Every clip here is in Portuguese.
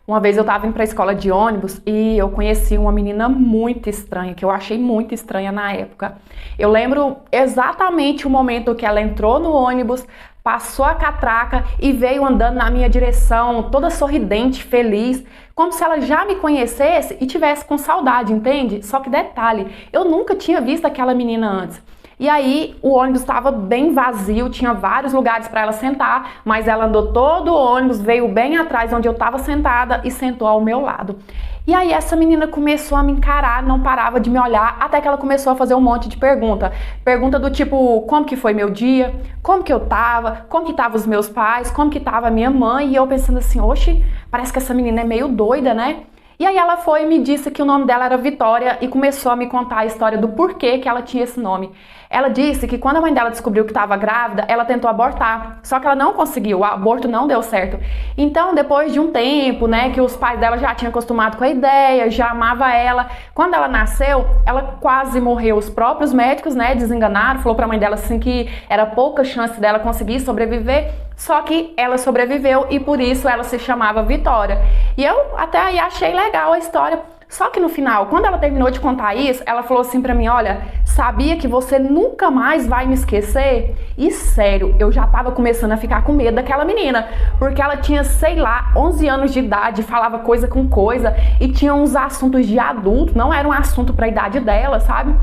Uma vez eu estava indo para a escola de ônibus e eu conheci uma menina muito estranha, que eu achei muito estranha na época. Eu lembro exatamente o momento que ela entrou no ônibus, passou a catraca e veio andando na minha direção, toda sorridente, feliz, como se ela já me conhecesse e tivesse com saudade, entende? Só que detalhe, eu nunca tinha visto aquela menina antes. E aí o ônibus estava bem vazio, tinha vários lugares para ela sentar, mas ela andou todo o ônibus, veio bem atrás onde eu estava sentada e sentou ao meu lado. E aí essa menina começou a me encarar, não parava de me olhar, até que ela começou a fazer um monte de pergunta. Pergunta do tipo, como que foi meu dia? Como que eu tava? Como que estavam os meus pais? Como que tava a minha mãe? E eu pensando assim, oxe, parece que essa menina é meio doida, né? E aí ela foi e me disse que o nome dela era Vitória e começou a me contar a história do porquê que ela tinha esse nome. Ela disse que quando a mãe dela descobriu que estava grávida, ela tentou abortar, só que ela não conseguiu, o aborto não deu certo. Então, depois de um tempo, né, que os pais dela já tinham acostumado com a ideia, já amava ela, quando ela nasceu, ela quase morreu. Os próprios médicos, né, desenganaram, falou para a mãe dela assim que era pouca chance dela conseguir sobreviver. Só que ela sobreviveu e por isso ela se chamava Vitória. E eu até aí achei legal a história. Só que no final, quando ela terminou de contar isso, ela falou assim pra mim, olha, sabia que você nunca mais vai me esquecer? E sério, eu já tava começando a ficar com medo daquela menina, porque ela tinha, sei lá, 11 anos de idade, falava coisa com coisa e tinha uns assuntos de adulto, não era um assunto pra idade dela, sabe?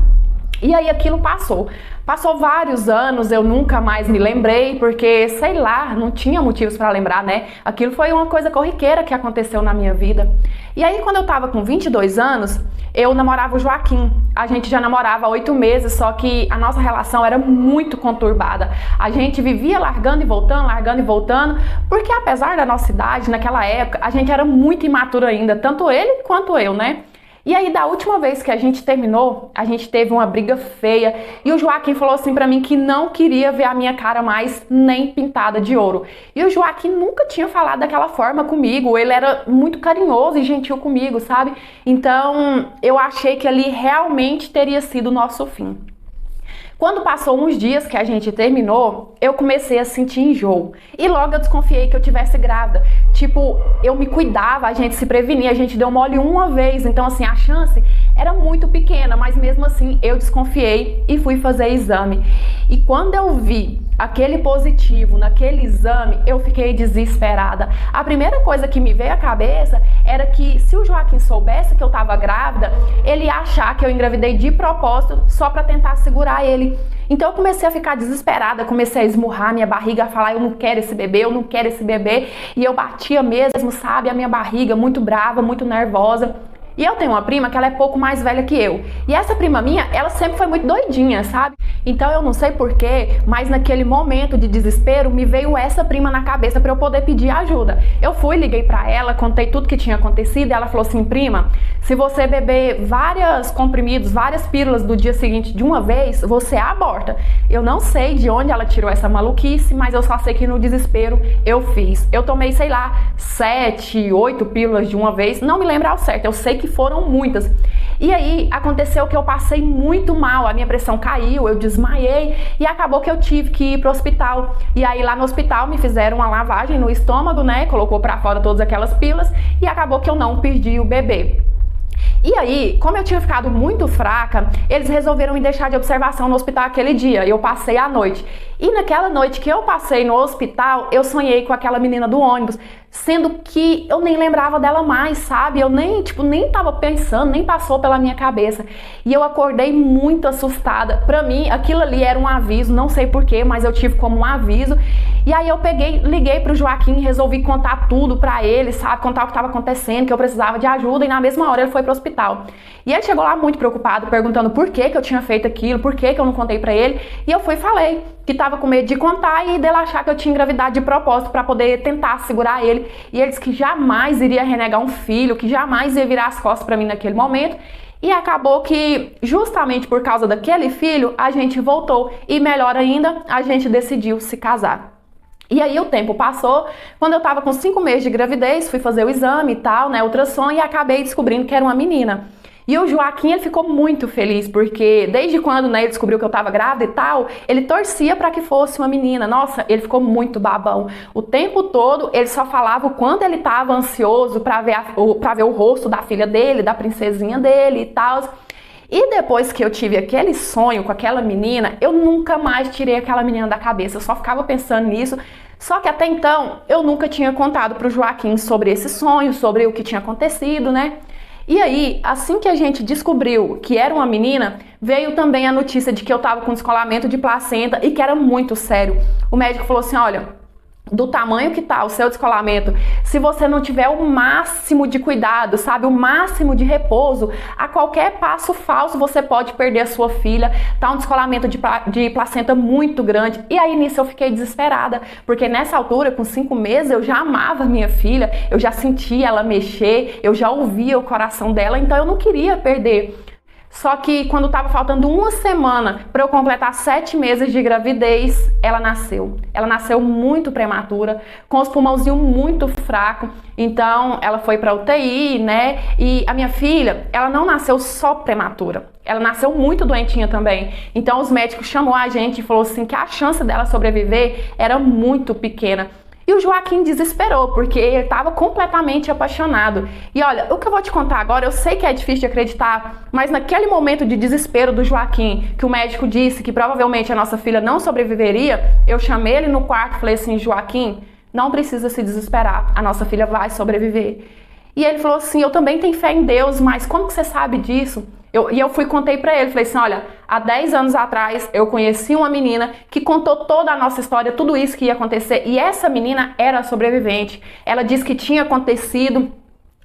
E aí aquilo passou. Passou vários anos, eu nunca mais me lembrei, porque, sei lá, não tinha motivos para lembrar, né? Aquilo foi uma coisa corriqueira que aconteceu na minha vida. E aí, quando eu tava com 22 anos, eu namorava o Joaquim. A gente já namorava há 8 meses, só que a nossa relação era muito conturbada. A gente vivia largando e voltando, porque apesar da nossa idade, naquela época, a gente era muito imaturo ainda, tanto ele quanto eu, né? E aí, da última vez que a gente terminou, a gente teve uma briga feia e o Joaquim falou assim pra mim que não queria ver a minha cara mais nem pintada de ouro. E o Joaquim nunca tinha falado daquela forma comigo, ele era muito carinhoso e gentil comigo, sabe? Então, eu achei que ali realmente teria sido o nosso fim. Quando passou uns dias que a gente terminou, eu comecei a sentir enjoo. E logo eu desconfiei que eu tivesse grávida. Tipo, eu me cuidava, a gente se prevenia, a gente deu mole uma vez. Então, assim, a chance era muito pequena, mas mesmo assim eu desconfiei e fui fazer exame. E quando eu vi aquele positivo naquele exame, eu fiquei desesperada. A primeira coisa que me veio à cabeça era que se o Joaquim soubesse que eu estava grávida, ele ia achar que eu engravidei de propósito só para tentar segurar ele. Então eu comecei a ficar desesperada, comecei a esmurrar minha barriga, a falar eu não quero esse bebê, eu não quero esse bebê. E eu batia mesmo, sabe, a minha barriga muito brava, muito nervosa. E eu tenho uma prima que ela é pouco mais velha que eu. E essa prima minha, ela sempre foi muito doidinha, sabe? Então eu não sei porquê, mas naquele momento de desespero me veio essa prima na cabeça para eu poder pedir ajuda. Eu fui, liguei para ela, contei tudo que tinha acontecido e ela falou assim, prima, se você beber vários comprimidos, várias pílulas do dia seguinte de uma vez, você aborta. Eu não sei de onde ela tirou essa maluquice, mas eu só sei que no desespero eu fiz. Eu tomei, sei lá, 7, 8 pílulas de uma vez, não me lembro ao certo, eu sei que foram muitas. E aí aconteceu que eu passei muito mal, a minha pressão caiu, eu desmaiei e acabou que eu tive que ir pro hospital. E aí lá no hospital me fizeram uma lavagem no estômago, né? Colocou pra fora todas aquelas pílulas e acabou que eu não perdi o bebê. E aí, como eu tinha ficado muito fraca, eles resolveram me deixar de observação no hospital aquele dia. Eu passei a noite. E naquela noite que eu passei no hospital, eu sonhei com aquela menina do ônibus, sendo que eu nem lembrava dela mais, sabe? Eu nem tava pensando, nem passou pela minha cabeça. E eu acordei muito assustada. Pra mim, aquilo ali era um aviso, não sei porquê, mas eu tive como um aviso. E aí eu liguei pro Joaquim, resolvi contar tudo pra ele, sabe? Contar o que estava acontecendo, que eu precisava de ajuda e na mesma hora ele foi pro hospital. E ele chegou lá muito preocupado, perguntando por que eu tinha feito aquilo, por que eu não contei pra ele. E eu fui e falei que tava com medo de contar e dele achar que eu tinha engravidado de propósito pra poder tentar segurar ele. E ele disse que jamais iria renegar um filho, que jamais ia virar as costas pra mim naquele momento. E acabou que, justamente por causa daquele filho, a gente voltou. E melhor ainda, a gente decidiu se casar. E aí o tempo passou, quando eu tava com 5 meses de gravidez, fui fazer o exame e tal, né, ultrassom, e acabei descobrindo que era uma menina. E o Joaquim, ele ficou muito feliz, porque desde quando, né, ele descobriu que eu tava grávida e tal, ele torcia para que fosse uma menina. Nossa, ele ficou muito babão. O tempo todo, ele só falava o quanto ele tava ansioso para ver, pra ver o rosto da filha dele, da princesinha dele e tal. E depois que eu tive aquele sonho com aquela menina, eu nunca mais tirei aquela menina da cabeça. Eu só ficava pensando nisso. Só que até então, eu nunca tinha contado pro Joaquim sobre esse sonho, sobre o que tinha acontecido, né? E aí, assim que a gente descobriu que era uma menina, veio também a notícia de que eu tava com descolamento de placenta e que era muito sério. O médico falou assim, olha, do tamanho que tá o seu descolamento, se você não tiver o máximo de cuidado, sabe, o máximo de repouso, a qualquer passo falso você pode perder a sua filha. Tá um descolamento de placenta muito grande. E aí nisso eu fiquei desesperada, porque nessa altura, com 5 meses, eu já amava minha filha, eu já sentia ela mexer, eu já ouvia o coração dela, então eu não queria perder. Só que quando estava faltando uma semana para eu completar 7 meses de gravidez, ela nasceu. Ela nasceu muito prematura, com os pulmãozinhos muito fracos. Então ela foi para UTI, né? E a minha filha, ela não nasceu só prematura. Ela nasceu muito doentinha também. Então os médicos chamou a gente e falou assim que a chance dela sobreviver era muito pequena. E o Joaquim desesperou, porque ele estava completamente apaixonado. E olha, o que eu vou te contar agora, eu sei que é difícil de acreditar, mas naquele momento de desespero do Joaquim, que o médico disse que provavelmente a nossa filha não sobreviveria, eu chamei ele no quarto e falei assim, Joaquim, não precisa se desesperar, a nossa filha vai sobreviver. E ele falou assim, eu também tenho fé em Deus, mas como que você sabe disso? Eu fui e contei pra ele, falei assim, olha, há 10 anos atrás eu conheci uma menina que contou toda a nossa história, tudo isso que ia acontecer, e essa menina era sobrevivente. Ela disse que tinha acontecido,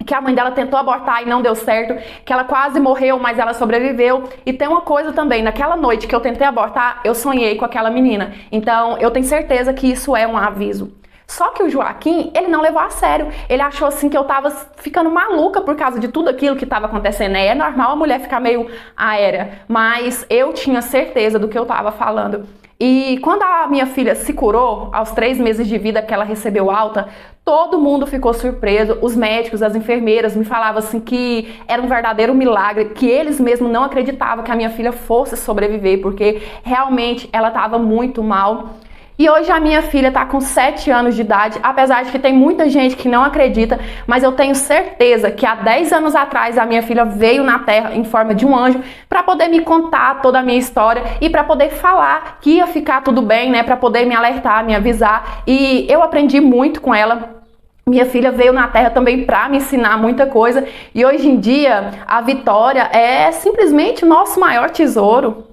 que a mãe dela tentou abortar e não deu certo, que ela quase morreu, mas ela sobreviveu. E tem uma coisa também, naquela noite que eu tentei abortar, eu sonhei com aquela menina. Então eu tenho certeza que isso é um aviso. Só que o Joaquim, ele não levou a sério. Ele achou assim que eu tava ficando maluca por causa de tudo aquilo que tava acontecendo. É normal a mulher ficar meio aérea, mas eu tinha certeza do que eu tava falando. E quando a minha filha se curou, aos 3 meses de vida que ela recebeu alta, todo mundo ficou surpreso. Os médicos, as enfermeiras me falavam assim que era um verdadeiro milagre, que eles mesmos não acreditavam que a minha filha fosse sobreviver, porque realmente ela estava muito mal. E hoje a minha filha está com 7 anos de idade, apesar de que tem muita gente que não acredita, mas eu tenho certeza que há 10 anos atrás a minha filha veio na Terra em forma de um anjo para poder me contar toda a minha história e para poder falar que ia ficar tudo bem, né, para poder me alertar, me avisar. E eu aprendi muito com ela. Minha filha veio na Terra também para me ensinar muita coisa e hoje em dia a Vitória é simplesmente o nosso maior tesouro.